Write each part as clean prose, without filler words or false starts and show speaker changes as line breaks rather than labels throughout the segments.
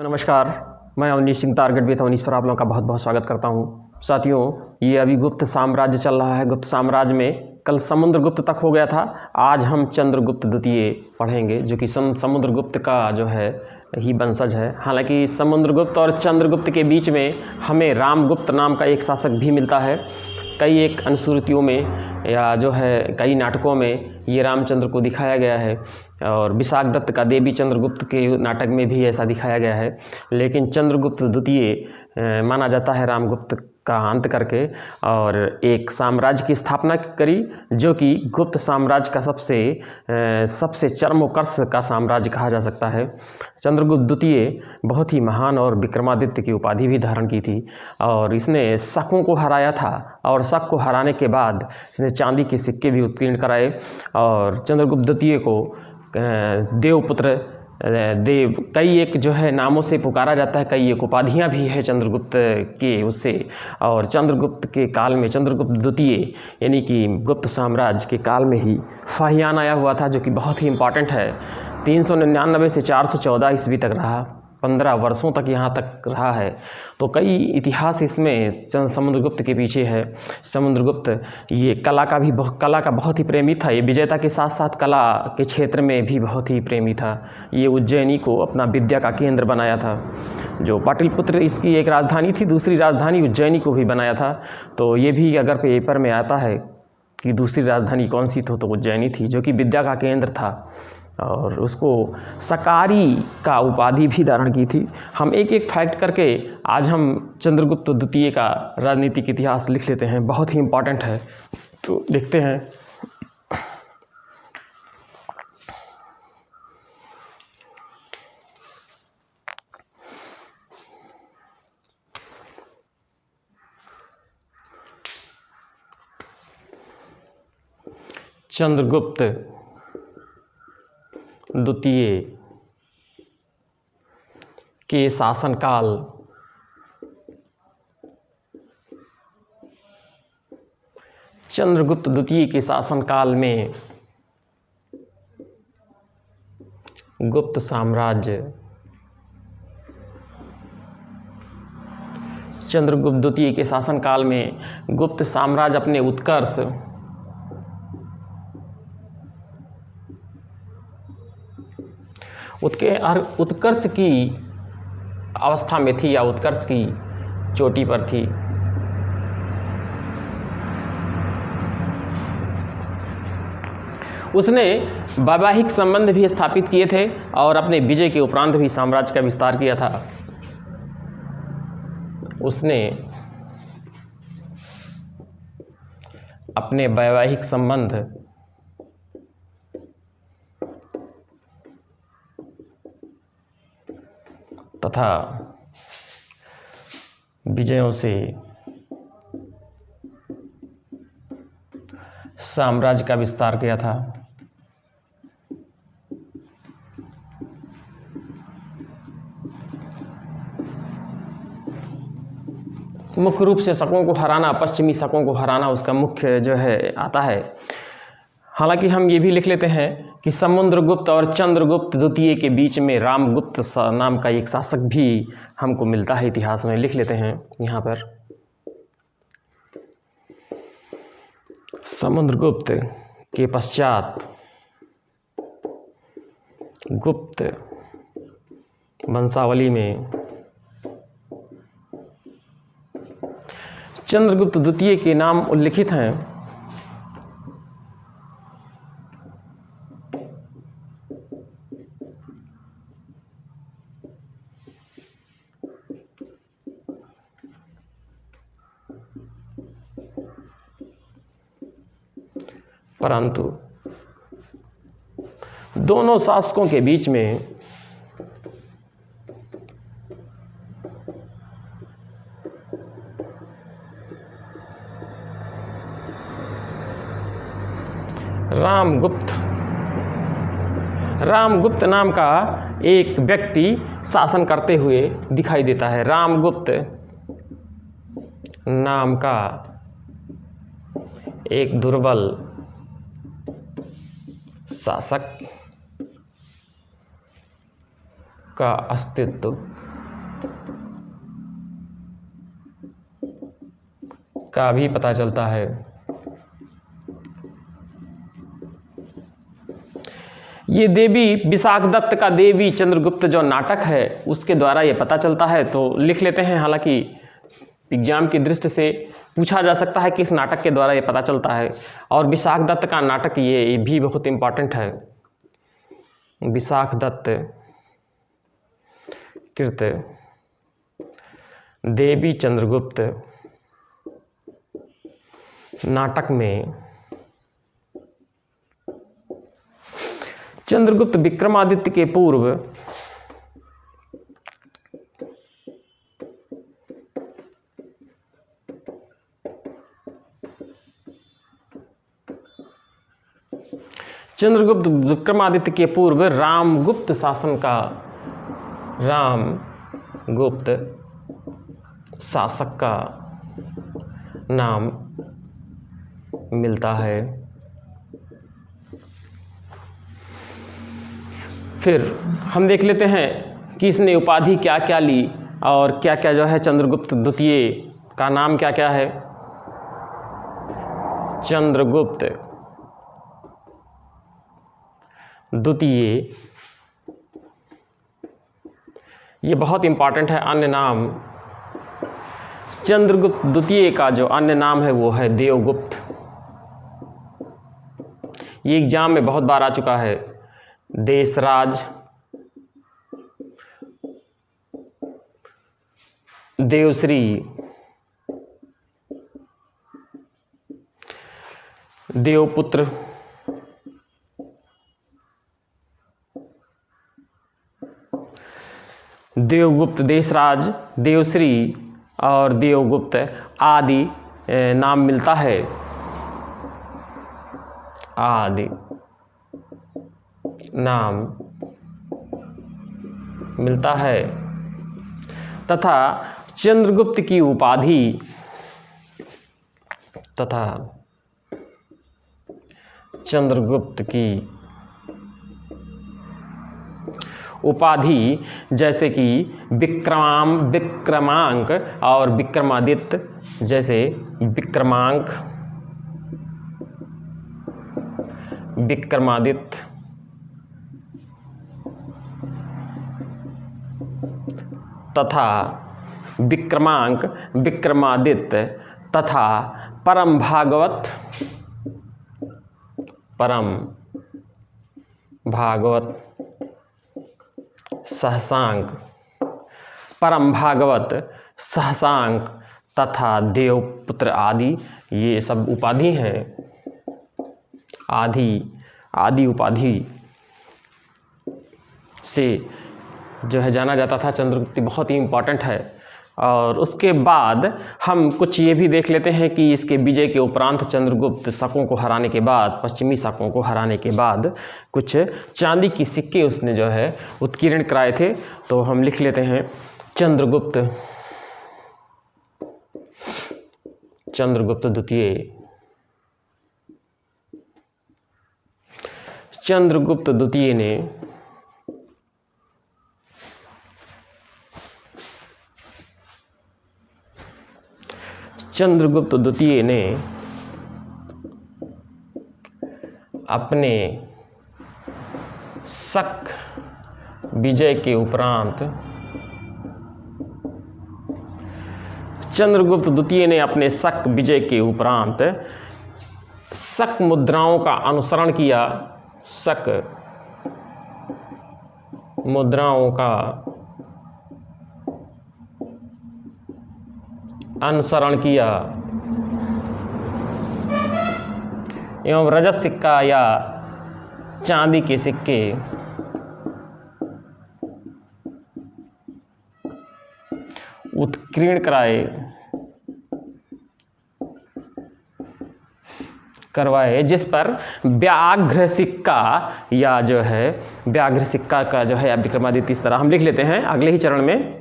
नमस्कार, मैं Awanish Singh target with Awanish पर आप लोगों का बहुत बहुत स्वागत करता हूं। साथियों, ये अभी गुप्त साम्राज्य चल रहा है। गुप्त साम्राज्य में कल समुद्रगुप्त तक हो गया था। आज हम चंद्रगुप्त द्वितीय पढ़ेंगे, जो कि समुद्रगुप्त का जो है ही वंशज है। हालांकि समुद्रगुप्त और चंद्रगुप्त के बीच में हमें रामगुप्त नाम का एक शासक भी मिलता है। कई एक अनुश्रुतियों में या जो है कई नाटकों में ये रामचंद्र को दिखाया गया है, और विशाख दत्त का देवी चंद्रगुप्त के नाटक में भी ऐसा दिखाया गया है। लेकिन चंद्रगुप्त द्वितीय माना जाता है रामगुप्त का अंत करके, और एक साम्राज्य की स्थापना करी, जो कि गुप्त साम्राज्य का सबसे चरमोत्कर्ष का साम्राज्य कहा जा सकता है। चंद्रगुप्त द्वितीय बहुत ही महान और विक्रमादित्य की उपाधि भी धारण की थी, और इसने शकों को हराया था, और शक को हराने के बाद इसने चांदी के सिक्के भी उत्कीर्ण कराए। और चंद्रगुप्त द्वितीय को देवपुत्र देव कई एक जो है नामों से पुकारा जाता है, कई एक उपाधियाँ भी है चंद्रगुप्त के उससे। और चंद्रगुप्त के काल में चंद्रगुप्त द्वितीय यानी कि गुप्त साम्राज्य के काल में ही फाहियान आया हुआ था, जो कि बहुत ही इम्पॉर्टेंट है। 399 से 414 ईस्वी तक रहा, 15 वर्षों तक यहाँ तक रहा है। तो कई इतिहास इसमें समुद्रगुप्त के पीछे है। समुद्रगुप्त ये कला का बहुत ही प्रेमी था। ये विजेता के साथ साथ कला के क्षेत्र में भी बहुत ही प्रेमी था। ये उज्जैनी को अपना विद्या का केंद्र बनाया था। जो पाटलिपुत्र इसकी एक राजधानी थी, दूसरी राजधानी उज्जैनी को भी बनाया था। तो ये भी अगर पेपर में आता है कि दूसरी राजधानी कौन सी थी, तो उज्जैनी थी, जो कि विद्या का केंद्र था, और उसको सकारी का उपाधि भी धारण की थी। हम एक एक फैक्ट करके आज हम चंद्रगुप्त द्वितीय का राजनीतिक इतिहास लिख लेते हैं, बहुत ही इम्पॉर्टेंट है। तो देखते हैं। चंद्रगुप्त द्वितीय के शासनकाल चंद्रगुप्त द्वितीय के शासनकाल में गुप्त साम्राज्य चंद्रगुप्त द्वितीय के शासनकाल में गुप्त साम्राज्य अपने उत्कर्ष की अवस्था में थी, या उत्कर्ष की चोटी पर थी। उसने वैवाहिक संबंध भी स्थापित किए थे, और अपने विजय के उपरांत भी साम्राज्य का विस्तार किया था। उसने अपने वैवाहिक संबंध तथा विजयों से साम्राज्य का विस्तार किया था। मुख्य रूप से शकों को हराना, पश्चिमी शकों को हराना उसका मुख्य जो है आता है। हालांकि हम ये भी लिख लेते हैं कि समुद्रगुप्त और चंद्रगुप्त द्वितीय के बीच में रामगुप्त नाम का एक शासक भी हमको मिलता है इतिहास में। लिख लेते हैं यहाँ पर। समुद्रगुप्त के पश्चात गुप्त वंशावली में चंद्रगुप्त द्वितीय के नाम उल्लिखित हैं। परंतु दोनों शासकों के बीच में रामगुप्त नाम का एक व्यक्ति शासन करते हुए दिखाई देता है। रामगुप्त नाम का एक दुर्बल शासक का अस्तित्व का भी पता चलता है। ये देवी विशाखदत्त का देवी चंद्रगुप्त जो नाटक है उसके द्वारा ये पता चलता है, तो लिख लेते हैं। हालांकि एग्जाम की दृष्टि से पूछा जा सकता है कि इस नाटक के द्वारा ये पता चलता है, और विशाखदत्त का नाटक ये भी बहुत इम्पॉर्टेंट है। विशाखदत्त कृत देवी चंद्रगुप्त नाटक में चंद्रगुप्त विक्रमादित्य के पूर्व चंद्रगुप्त विक्रमादित्य के पूर्व रामगुप्त शासन का, रामगुप्त शासक का नाम मिलता है। फिर हम देख लेते हैं कि इसने उपाधि क्या क्या ली और क्या क्या जो है चंद्रगुप्त द्वितीय का नाम क्या क्या है। चंद्रगुप्त द्वितीय, ये बहुत इंपॉर्टेंट है। अन्य नाम, चंद्रगुप्त द्वितीय का जो अन्य नाम है वो है देवगुप्त। ये एग्जाम में बहुत बार आ चुका है। देशराज, देवश्री, देवपुत्र, देवगुप्त, देशराज, देवश्री और देवगुप्त आदि नाम मिलता है, आदि नाम मिलता है। तथा चंद्रगुप्त की उपाधि, तथा चंद्रगुप्त की उपाधि जैसे कि विक्रमांक और विक्रमादित्य, जैसे विक्रमांक, विक्रमादित्य, तथा विक्रमांक, विक्रमादित्य तथा परम भागवत, परम भागवत, सहसांक, परम भागवत, सहसांक तथा देवपुत्र आदि, ये सब उपाधि हैं। आदि उपाधि से जो है जाना जाता था चंद्रगुप्त, बहुत ही इम्पॉर्टेंट है। और उसके बाद हम कुछ ये भी देख लेते हैं कि इसके विजय के उपरांत चंद्रगुप्त शकों को हराने के बाद, पश्चिमी शकों को हराने के बाद कुछ चांदी की सिक्के उसने जो है उत्कीर्ण कराए थे। तो हम लिख लेते हैं चंद्रगुप्त द्वितीय। चंद्रगुप्त द्वितीय ने अपने शक विजय के उपरांत, चंद्रगुप्त द्वितीय ने अपने शक विजय के उपरांत शक मुद्राओं का अनुसरण किया, शक मुद्राओं का अनुसरण किया एवं रजत सिक्का या चांदी के सिक्के उत्कीर्ण करवाए, जिस पर व्याघ्र सिक्का या जो है व्याघ्र सिक्का का जो है विक्रमादित्य, इस तरह हम लिख लेते हैं अगले ही चरण में।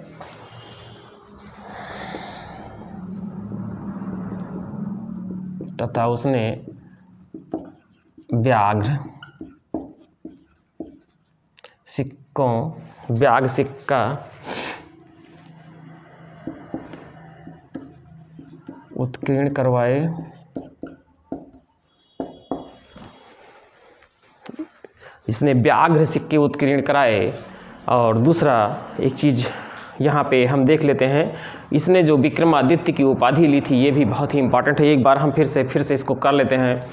तथा उसने व्याघ्र सिक्का उत्कीर्ण करवाए, इसने व्याघ्र सिक्के उत्कीर्ण कराए। और दूसरा एक चीज़ यहाँ पे हम देख लेते हैं, इसने जो विक्रमादित्य की उपाधि ली थी, ये भी बहुत ही इंपॉर्टेंट है। एक बार हम फिर से इसको कर लेते हैं।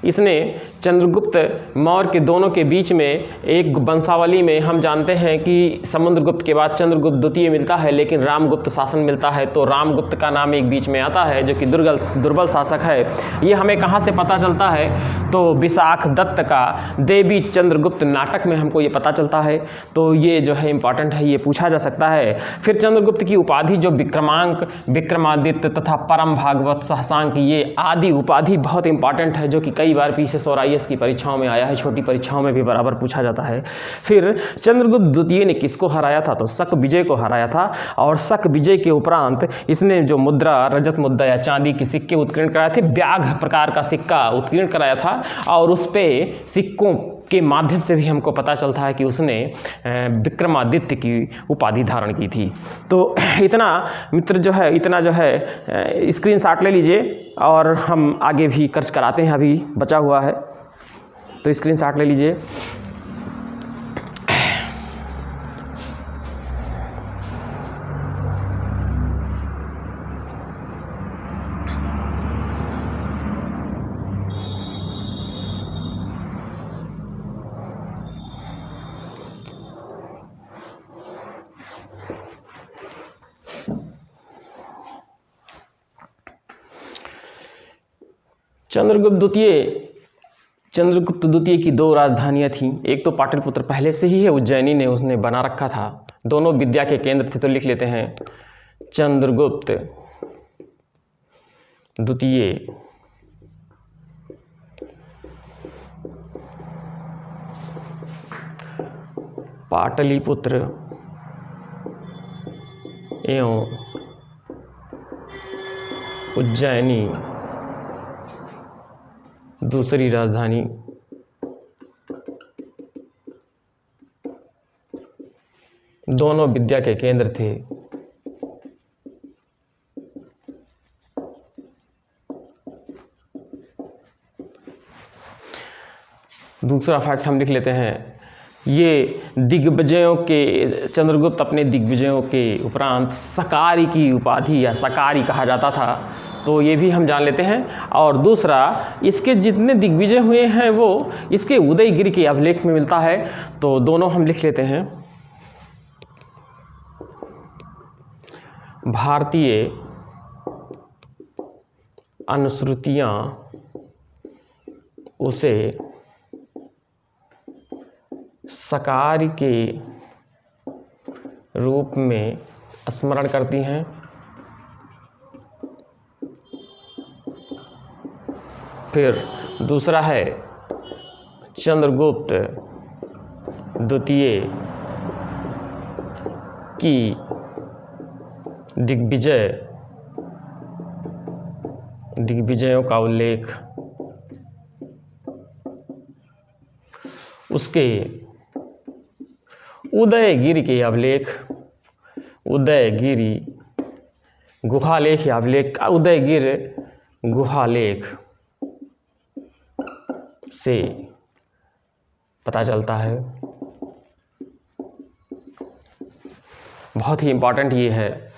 इसने चंद्रगुप्त मौर्य के दोनों के बीच में एक वंशावली में हम जानते हैं कि समुद्रगुप्त के बाद चंद्रगुप्त द्वितीय मिलता है, लेकिन रामगुप्त शासन मिलता है। तो रामगुप्त का नाम एक बीच में आता है जो कि दुर्बल शासक है। ये हमें कहाँ से पता चलता है? तो विशाख दत्त का देवी चंद्रगुप्त नाटक में हमको ये पता चलता है। तो ये जो है इंपॉर्टेंट है, ये पूछा जा सकता है। फिर चंद्रगुप्त की उपाधि जो विक्रमांक, विक्रमादित्य तथा परम भागवत, सहसांक, ये आदि उपाधि बहुत इंपॉर्टेंट है, जो कि कई बार पीसीएस और आईएएस की परीक्षाओं में आया है, छोटी परीक्षाओं में भी बराबर पूछा जाता है। फिर चंद्रगुप्त द्वितीय ने किसको हराया था? तो शक विजय को हराया था। और शक विजय के उपरांत इसने जो मुद्रा, रजत मुद्रा या चांदी के सिक्के उत्कीर्ण कराए थे, व्याघ्र प्रकार का सिक्का उत्कीर्ण कराया था। और उस पे सिक्कों के माध्यम से भी हमको पता चलता है कि उसने विक्रमादित्य की उपाधि धारण की थी। तो इतना मित्र जो है, इतना जो है स्क्रीनशॉट ले लीजिए और हम आगे भी खर्च कराते हैं, अभी बचा हुआ है तो स्क्रीनशॉट ले लीजिए। चंद्रगुप्त द्वितीय की दो राजधानियां थीं। एक तो पाटलिपुत्र पहले से ही है, उज्जैनी ने उसने बना रखा था, दोनों विद्या के केंद्र थे। तो लिख लेते हैं चंद्रगुप्त द्वितीय पाटलिपुत्र एवं उज्जैनी दूसरी राजधानी। दोनों विद्या के केंद्र थे। दूसरा फैक्ट हम लिख लेते हैं, ये दिग्विजयों के, चंद्रगुप्त अपने दिग्विजयों के उपरांत सकारी की उपाधि या सकारी कहा जाता था, तो ये भी हम जान लेते हैं। और दूसरा, इसके जितने दिग्विजय हुए हैं वो इसके उदयगिरि के अभिलेख में मिलता है। तो दोनों हम लिख लेते हैं। भारतीय अनुश्रुतियाँ उसे सकारी के रूप में स्मरण करती हैं। फिर दूसरा है चंद्रगुप्त द्वितीय की दिग्विजयों का उल्लेख उसके उदयगिरि के अभिलेख, उदयगिरि गुहालेख या अभिलेख, उदयगिरि गुहालेख से पता चलता है। बहुत ही इंपॉर्टेंट ये है।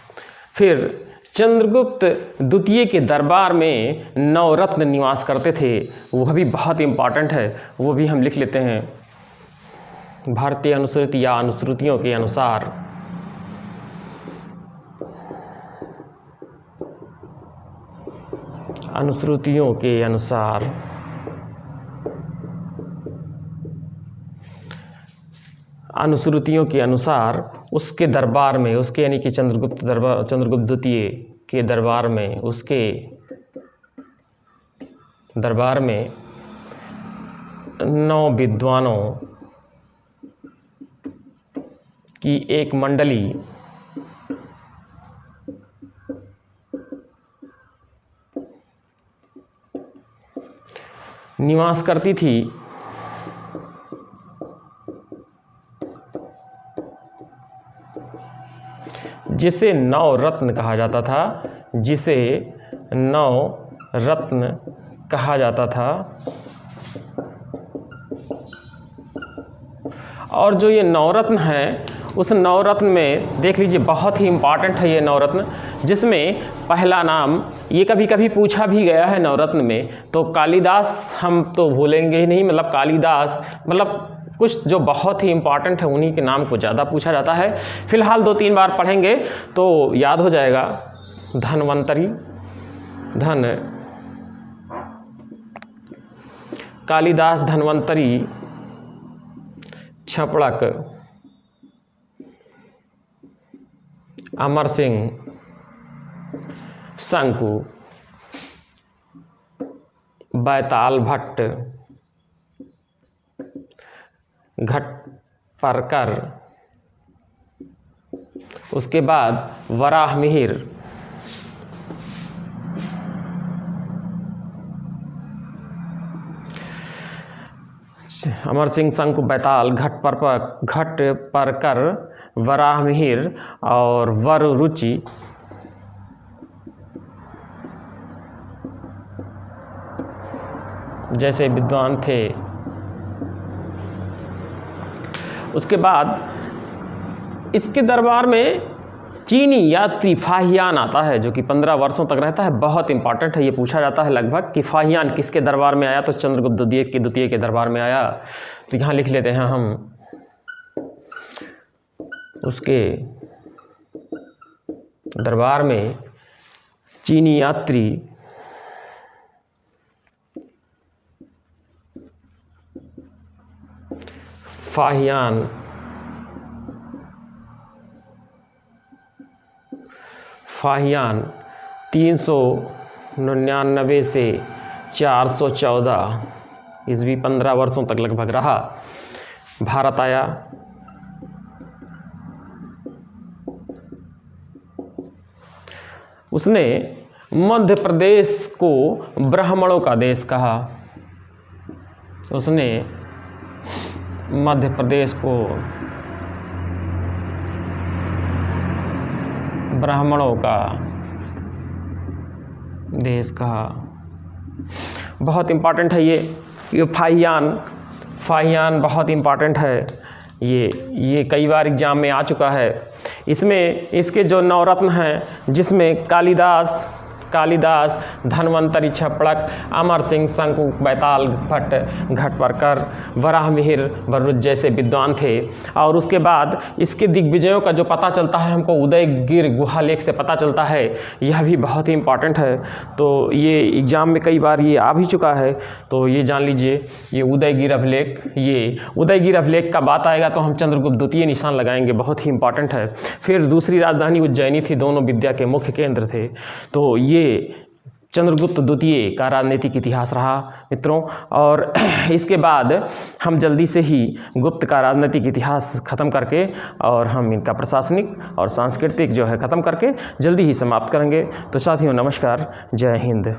फिर चंद्रगुप्त द्वितीय के दरबार में नवरत्न निवास करते थे, वह भी बहुत इंपॉर्टेंट है, वो भी हम लिख लेते हैं। भारतीय अनुश्रुति या अनुश्रुतियों के अनुसार अनुश्रुतियों के अनुसार उसके दरबार में, उसके यानी कि चंद्रगुप्त द्वितीय के दरबार में, उसके दरबार में 9 विद्वानों की एक मंडली निवास करती थी। जिसे नवरत्न कहा जाता था, जिसे नवरत्न कहा जाता था। और जो ये नवरत्न है, उस नवरत्न में देख लीजिए बहुत ही इम्पॉर्टेंट है ये नवरत्न, जिसमें पहला नाम ये कभी कभी पूछा भी गया है नवरत्न में, तो कालिदास हम तो भूलेंगे ही नहीं, मतलब कालिदास, मतलब कुछ जो बहुत ही इम्पॉर्टेंट है उन्हीं के नाम को ज़्यादा पूछा जाता है। फिलहाल 2-3 बार पढ़ेंगे तो याद हो जाएगा। धन्वंतरी, कालिदास धन्वंतरी, छपड़क, अमर सिंह, शंकु, बैताल भट्ट, घटपर्कर, उसके बाद वराहमिहिर, अमर सिंह, शंकु, बैताल, घटपर्कर, वराहमिहिर और वररुचि जैसे विद्वान थे। उसके बाद इसके दरबार में चीनी यात्री फाहियान आता है, जो कि 15 वर्षों तक रहता है। बहुत इंपॉर्टेंट है, ये पूछा जाता है लगभग कि फाहियान किसके दरबार में आया, तो चंद्रगुप्त द्वितीय के दरबार में आया। तो यहाँ लिख लेते हैं हम उसके दरबार में चीनी यात्री फाहियान फाहियान 399 से 414 ईस्वी 15 वर्षों तक लगभग रहा, भारत आया। उसने मध्य प्रदेश को ब्राह्मणों का देश कहा। उसने मध्य प्रदेश को ब्राह्मणों का देश कहा। बहुत इम्पॉर्टेंट है ये फाहियान बहुत इम्पॉर्टेंट है। ये कई बार एग्जाम में आ चुका है। इसमें इसके जो नवरत्न हैं, जिसमें कालिदास, धन्वंतरी, छपड़क, अमर सिंह, शंकु, बैताल भट्ट, घटपर्कर, वराहमिहिर, वररुच जैसे विद्वान थे। और उसके बाद इसके दिग्विजयों का जो पता चलता है हमको उदयगिर गुहा लेख से पता चलता है, यह भी बहुत ही इम्पॉर्टेंट है। तो ये एग्ज़ाम में कई बार ये आ भी चुका है, तो ये जान लीजिए। ये उदयगिर अभिलेख का बात आएगा तो हम चंद्रगुप्त द्वितीय निशान लगाएंगे, बहुत ही इंपॉर्टेंट है। फिर दूसरी राजधानी उज्जैनी थी, दोनों विद्या के मुख्य केंद्र थे। तो ये चंद्रगुप्त द्वितीय का राजनीतिक इतिहास रहा मित्रों। और इसके बाद हम जल्दी से ही गुप्त का राजनीतिक इतिहास ख़त्म करके और हम इनका प्रशासनिक और सांस्कृतिक जो है ख़त्म करके जल्दी ही समाप्त करेंगे। तो साथियों नमस्कार, जय हिंद।